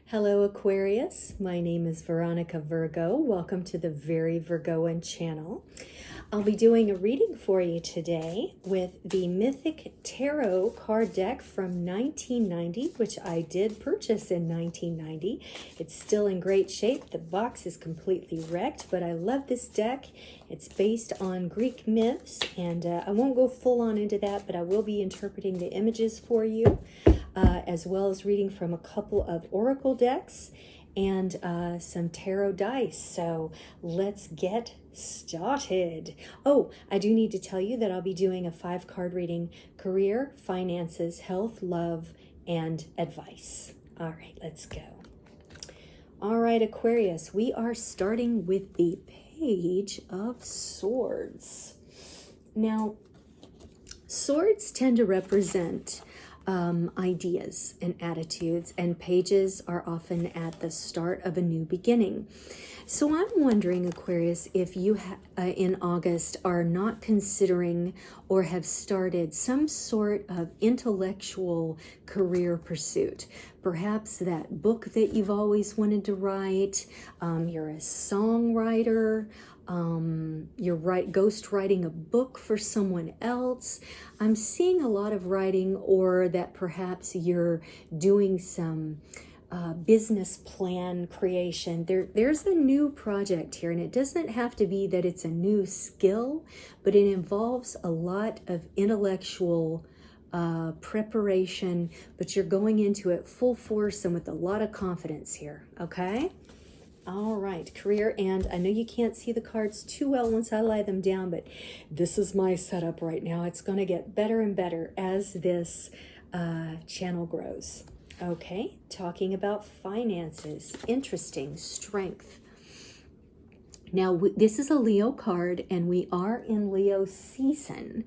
Hello Aquarius, my name is Veronica Virgo. Welcome to the Very Virgoan channel. I'll be doing a reading for you today with the Mythic Tarot card deck from 1990, which I did purchase in 1990. It's still in great shape. The box is completely wrecked, but I love this deck. It's based on Greek myths, and I won't go full on into that, but I will be interpreting the images for you. As well as reading from a couple of oracle decks and some tarot dice. So let's get started. Oh, I do need to tell you that I'll be doing a 5-card reading: career, finances, health, love, and advice. All right, let's go. All right, Aquarius, we are starting with the Page of Swords. Now, swords tend to represent ideas and attitudes, and pages are often at the start of a new beginning. So I'm wondering, Aquarius, if you in August are not considering or have started some sort of intellectual career pursuit. Perhaps that book that you've always wanted to write, you're a songwriter, you're ghost writing a book for someone else. I'm seeing a lot of writing, or that perhaps you're doing some business plan creation. There's a new project here, and it doesn't have to be that it's a new skill, but it involves a lot of intellectual preparation, but you're going into it full force and with a lot of confidence here, okay? All right, career, and I know you can't see the cards too well once I lie them down, but this is my setup right now. It's going to get better and better as this channel grows. Okay, talking about finances. Interesting. Strength. Now, this is a Leo card, and we are in Leo season.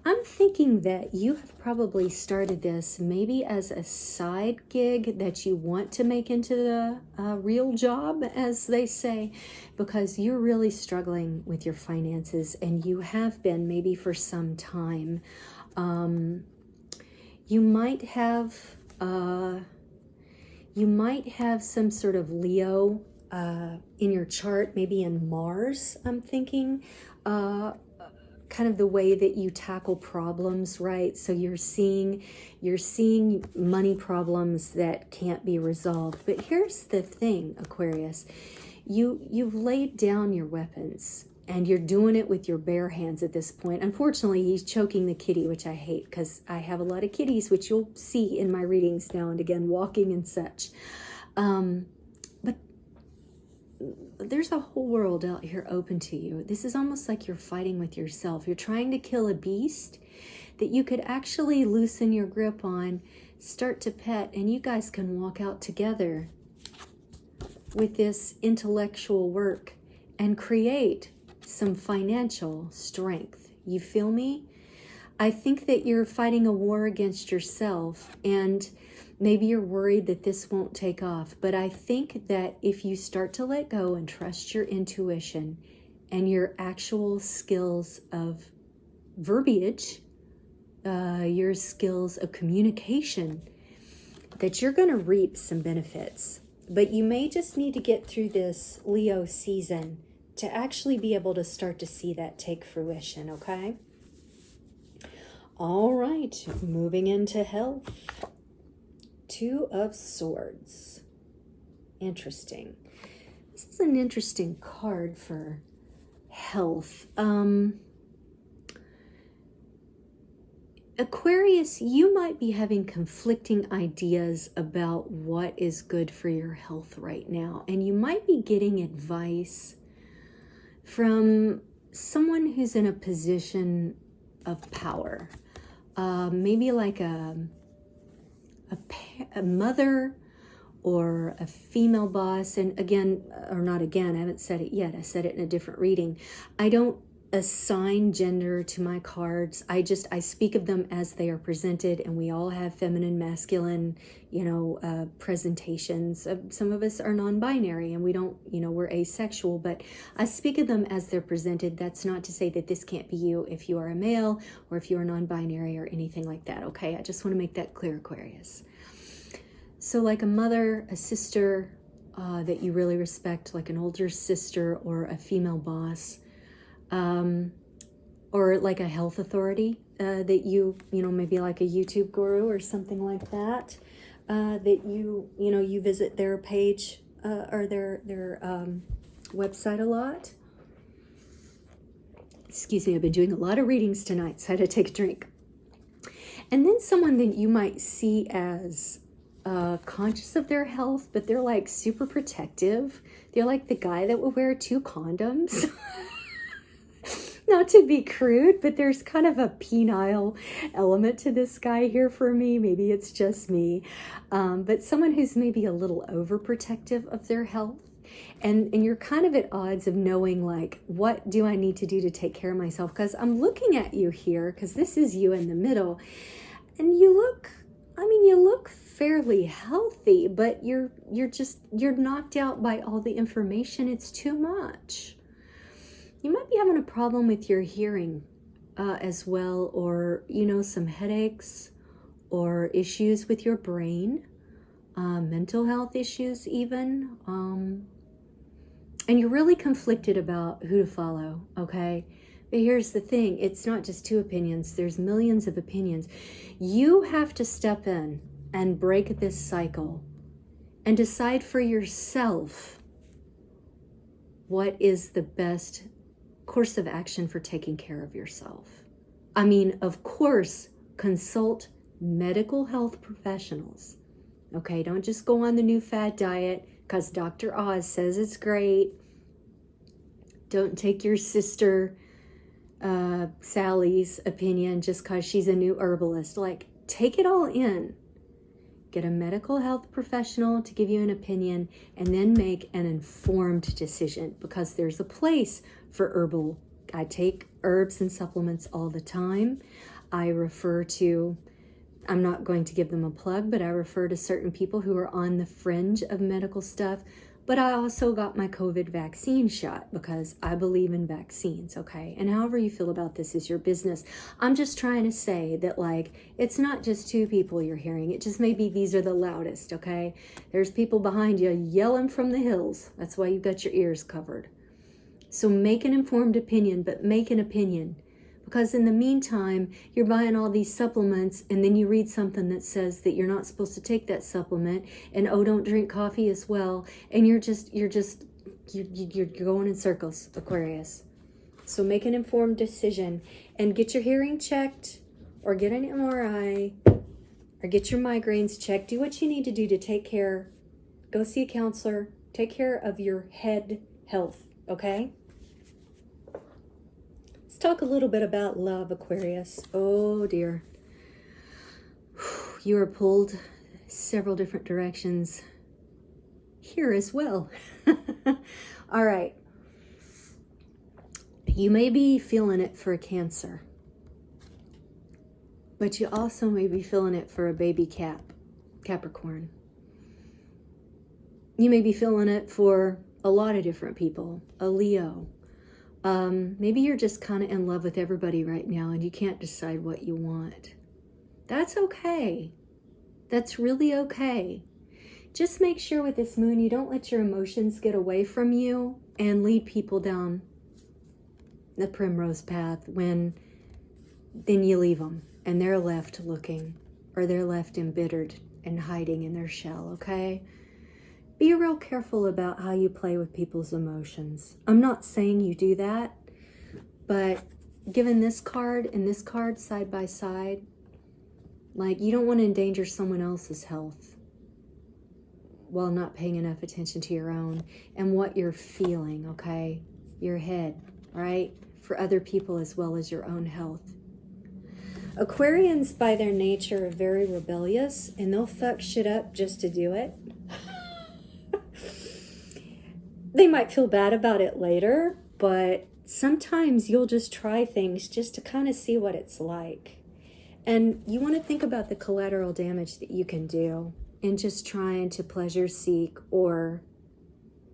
I'm thinking that you have probably started this maybe as a side gig that you want to make into the real job, as they say, because you're really struggling with your finances, and you have been maybe for some time. You might have some sort of Leo in your chart, maybe in Mars, I'm thinking. Kind of the way that you tackle problems, right? So you're seeing money problems that can't be resolved. But here's the thing, Aquarius, you've laid down your weapons, and you're doing it with your bare hands at this point. Unfortunately, he's choking the kitty, which I hate, because I have a lot of kitties, which you'll see in my readings now and again, walking and such. But there's a whole world out here open to you. This is almost like you're fighting with yourself. You're trying to kill a beast that you could actually loosen your grip on, start to pet, and you guys can walk out together with this intellectual work and create some financial strength. You feel me? I think that you're fighting a war against yourself, and maybe you're worried that this won't take off, but I think that if you start to let go and trust your intuition and your actual skills of verbiage, your skills of communication, that you're going to reap some benefits. But you may just need to get through this Leo season to actually be able to start to see that take fruition, okay? All right, moving into health. 2 of Swords. Interesting. This is an interesting card for health. Aquarius, you might be having conflicting ideas about what is good for your health right now, and you might be getting advice from someone who's in a position of power. Maybe like a mother or a female boss. And again, or not again, I haven't said it yet. I said it in a different reading. I don't assign gender to my cards. I speak of them as they are presented, and we all have feminine, masculine, presentations. Some of us are non-binary, and we don't, we're asexual, but I speak of them as they're presented. That's not to say that this can't be you if you are a male or if you are non-binary or anything like that, okay? I just want to make that clear, Aquarius. So like a mother, a sister that you really respect, like an older sister or a female boss, or like a health authority that you know, maybe like a YouTube guru or something like that, that you visit their page or their website a lot. Excuse me, I've been doing a lot of readings tonight, so I had to take a drink. And then someone that you might see as conscious of their health, but they're like super protective. They're like the guy that would wear 2 condoms. Not to be crude, but there's kind of a penile element to this guy here for me. Maybe it's just me. But someone who's maybe a little overprotective of their health. And you're kind of at odds of knowing, like, what do I need to do to take care of myself? Because I'm looking at you here, because this is you in the middle. And you look fairly healthy, but you're knocked out by all the information. It's too much. You might be having a problem with your hearing as well, or, some headaches or issues with your brain, mental health issues even. And you're really conflicted about who to follow, okay? But here's the thing. It's not just 2 opinions. There's millions of opinions. You have to step in and break this cycle and decide for yourself what is the best course of action for taking care of yourself. I mean, of course, consult medical health professionals. Okay, don't just go on the new fad diet because Dr. Oz says it's great. Don't take your sister Sally's opinion just because she's a new herbalist. Like, take it all in. Get a medical health professional to give you an opinion, and then make an informed decision, because there's a place for herbal. I take herbs and supplements all the time. I refer to, I'm not going to give them a plug, but I refer to certain people who are on the fringe of medical stuff. But I also got my COVID vaccine shot because I believe in vaccines, okay? And however you feel about this is your business. I'm just trying to say that, like, it's not just 2 people you're hearing. It just maybe these are the loudest, okay? There's people behind you yelling from the hills. That's why you've got your ears covered. So make an informed opinion, but make an opinion. Because in the meantime, you're buying all these supplements, and then you read something that says that you're not supposed to take that supplement, and don't drink coffee as well, and you're going in circles, Aquarius. So make an informed decision and get your hearing checked, or get an MRI, or get your migraines checked. Do what you need to do to take care. Go see a counselor. Take care of your head health, okay? Talk a little bit about love, Aquarius. Oh dear. You are pulled several different directions here as well. All right. You may be feeling it for a Cancer, but you also may be feeling it for a baby Capricorn. You may be feeling it for a lot of different people, a Leo. Maybe you're just kind of in love with everybody right now and you can't decide what you want. That's okay. That's really okay. Just make sure with this moon you don't let your emotions get away from you and lead people down the primrose path when then you leave them and they're left looking, or they're left embittered and hiding in their shell, okay? Be real careful about how you play with people's emotions. I'm not saying you do that, but given this card and this card side by side, like, you don't want to endanger someone else's health while not paying enough attention to your own and what you're feeling, okay? Your head, right? For other people as well as your own health. Aquarians, by their nature, are very rebellious, and they'll fuck shit up just to do it. They might feel bad about it later, but sometimes you'll just try things just to kind of see what it's like. And you want to think about the collateral damage that you can do in just trying to pleasure seek or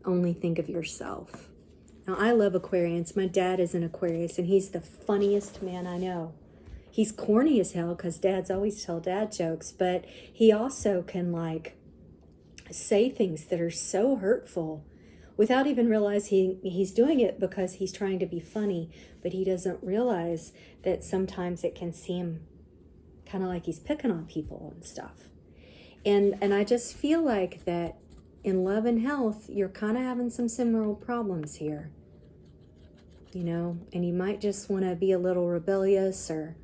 only think of yourself. Now, I love Aquarians. My dad is an Aquarius, and he's the funniest man I know. He's corny as hell because dads always tell dad jokes, but he also can, like, say things that are so hurtful without even realizing he's doing it because he's trying to be funny, but he doesn't realize that sometimes it can seem kind of like he's picking on people and stuff. And I just feel like that in love and health, you're kind of having some similar problems here, you know, and you might just want to be a little rebellious or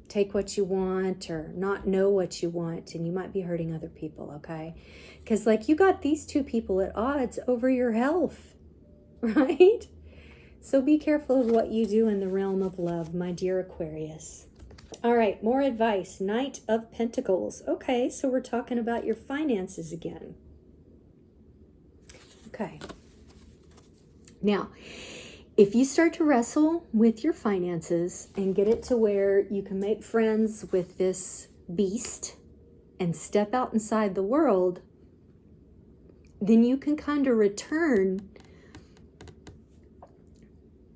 take what you want or not know what you want, and you might be hurting other people, okay? Because like you got these two people at odds over your health, right? So be careful of what you do in the realm of love, my dear Aquarius. All right, more advice. Knight of Pentacles. Okay, so we're talking about your finances again. Okay. Now, if you start to wrestle with your finances and get it to where you can make friends with this beast and step out inside the world, then you can kind of return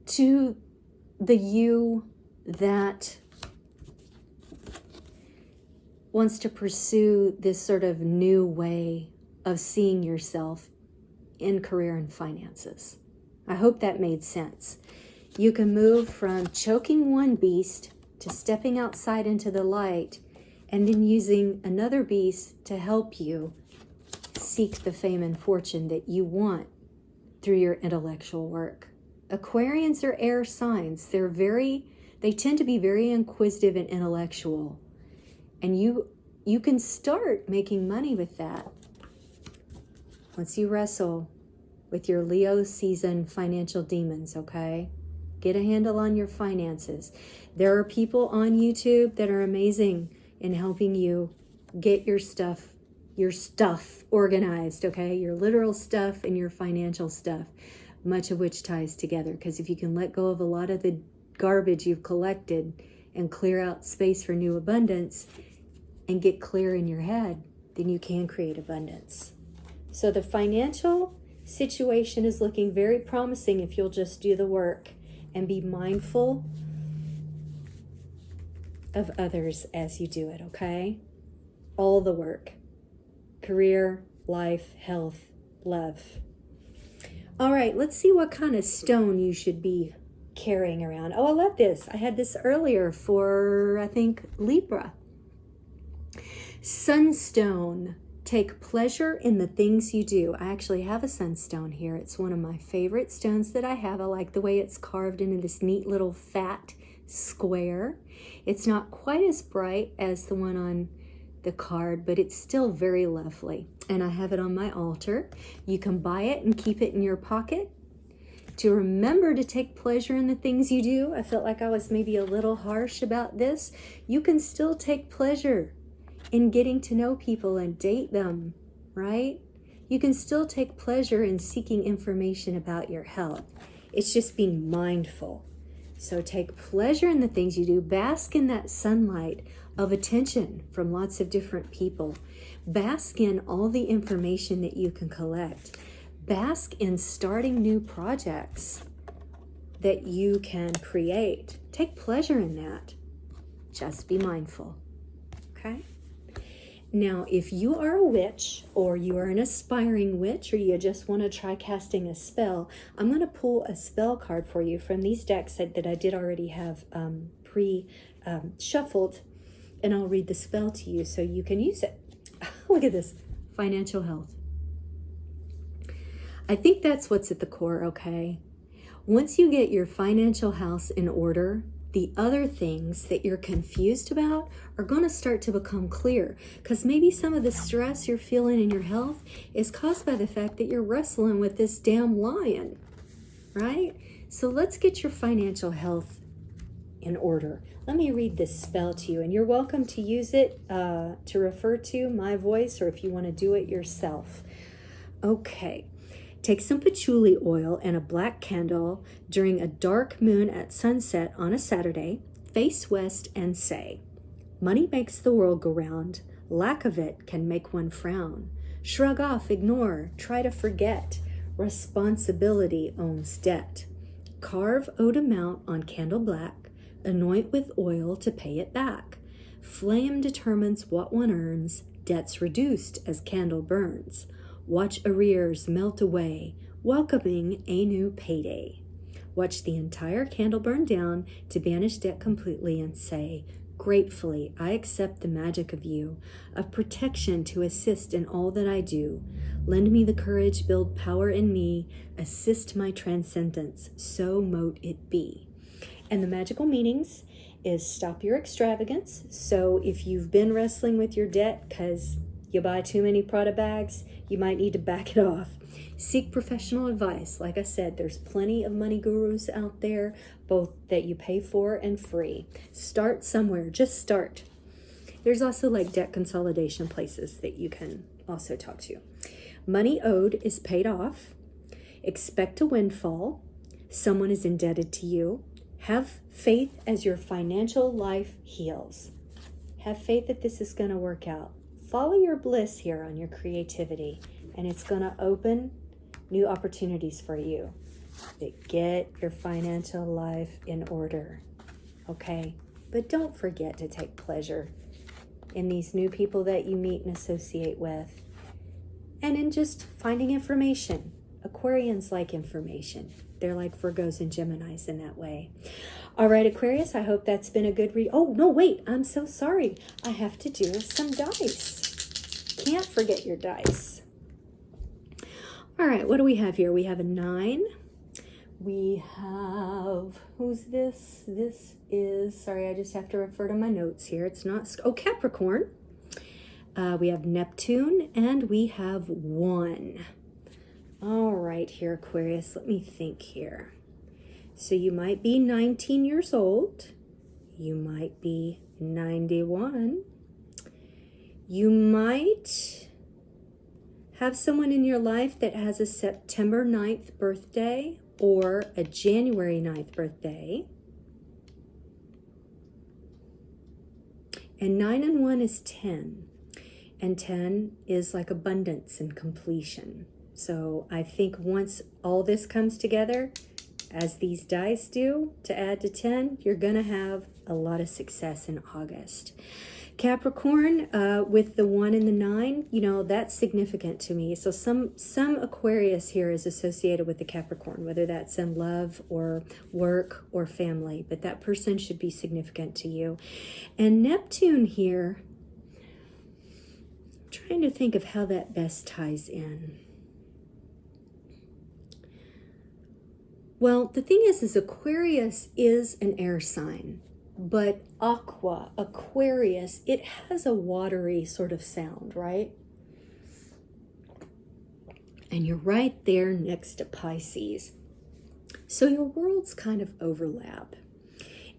to the you that wants to pursue this sort of new way of seeing yourself in career and finances. I hope that made sense. You can move from choking one beast to stepping outside into the light and then using another beast to help you seek the fame and fortune that you want through your intellectual work. Aquarians are air signs. They tend to be very inquisitive and intellectual. And you can start making money with that once you wrestle with your Leo season financial demons, okay? Get a handle on your finances. There are people on YouTube that are amazing in helping you get your stuff organized, okay? Your literal stuff and your financial stuff, much of which ties together. Because if you can let go of a lot of the garbage you've collected and clear out space for new abundance and get clear in your head, then you can create abundance. So the financial situation is looking very promising if you'll just do the work and be mindful of others as you do it, okay? All the work. Career, life, health, love. All right, let's see what kind of stone you should be carrying around. Oh, I love this. I had this earlier for, I think, Libra. Sunstone. Take pleasure in the things you do. I actually have a sunstone here. It's one of my favorite stones that I have. I like the way it's carved into this neat little fat square. It's not quite as bright as the one on the card, but it's still very lovely. And I have it on my altar. You can buy it and keep it in your pocket to remember to take pleasure in the things you do. I felt like I was maybe a little harsh about this. You can still take pleasure in getting to know people and date them, right? You can still take pleasure in seeking information about your health. It's just being mindful. So take pleasure in the things you do. Bask in that sunlight of attention from lots of different people. Bask in all the information that you can collect. Bask in starting new projects that you can create. Take pleasure in that. Just be mindful, okay? Now, if you are a witch or you are an aspiring witch or you just want to try casting a spell, I'm going to pull a spell card for you from these decks that I did already have pre-shuffled, and I'll read the spell to you so you can use it. Look at this. Financial health. I think that's what's at the core, okay? Once you get your financial house in order, the other things that you're confused about are going to start to become clear, because maybe some of the stress you're feeling in your health is caused by the fact that you're wrestling with this damn lion, right? So let's get your financial health in order. Let me read this spell to you, and you're welcome to use it to refer to my voice, or if you want to do it yourself. Okay. Take some patchouli oil and a black candle during a dark moon at sunset on a Saturday. Face west and say, money makes the world go round. Lack of it can make one frown. Shrug off, ignore, try to forget. Responsibility owns debt. Carve owed amount on candle black. Anoint with oil to pay it back. Flame determines what one earns. Debts reduced as candle burns. Watch arrears melt away, welcoming a new payday. Watch the entire candle burn down to banish debt completely and say, gratefully, I accept the magic of you, of protection to assist in all that I do. Lend me the courage, build power in me, assist my transcendence, so mote it be. And the magical meanings is stop your extravagance. So if you've been wrestling with your debt because you buy too many Prada bags, you might need to back it off. Seek professional advice. Like I said, there's plenty of money gurus out there, both that you pay for and free. Start somewhere, just start. There's also like debt consolidation places that you can also talk to. Money owed is paid off. Expect a windfall. Someone is indebted to you. Have faith as your financial life heals. Have faith that this is going to work out. Follow your bliss here on your creativity, and it's going to open new opportunities for you that get your financial life in order. Okay? But don't forget to take pleasure in these new people that you meet and associate with, and in just finding information. Aquarians like information. They're like Virgos and Geminis in that way. All right, Aquarius, I hope that's been a good read. Oh, no, wait, I'm so sorry. I have to do some dice. Can't forget your dice. All right, what do we have here? We have a 9. We have, who's this? This is, sorry, I just have to refer to my notes here. It's not, oh, Capricorn. We have Neptune, and we have 1. All right, here, Aquarius, let me think here. So you might be 19 years old. You might be 91. You might have someone in your life that has a September 9th birthday or a January 9th birthday. And 9 and 1 is 10. And 10 is like abundance and completion. So I think once all this comes together, as these dice do, to add to 10, you're going to have a lot of success in August. Capricorn, with the 1 and the 9, you know, that's significant to me. So some Aquarius here is associated with the Capricorn, whether that's in love or work or family, but that person should be significant to you. And Neptune here, I'm trying to think of how that best ties in. Well, the thing is Aquarius is an air sign, but Aquarius, it has a watery sort of sound, right? And you're right there next to Pisces. So your worlds kind of overlap.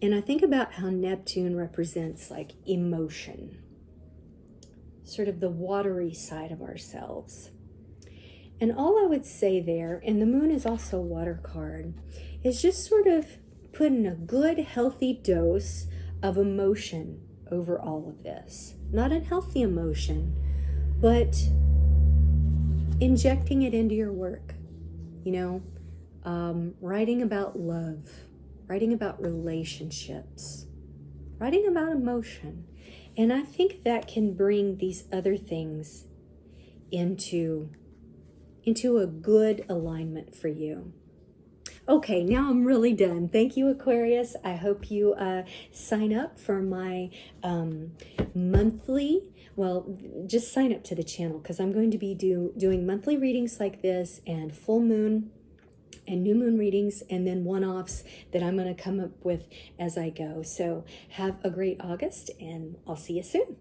And I think about how Neptune represents like emotion, sort of the watery side of ourselves. And all I would say there, and the moon is also a water card, is just sort of putting a good, healthy dose of emotion over all of this. Not unhealthy emotion, but injecting it into your work. You know, writing about love, writing about relationships, writing about emotion. And I think that can bring these other things into a good alignment for you. Okay, now I'm really done. Thank you, Aquarius. I hope you sign up for my monthly, well, just sign up to the channel because I'm going to be doing monthly readings like this and full moon and new moon readings and then one-offs that I'm going to come up with as I go. So have a great August and I'll see you soon.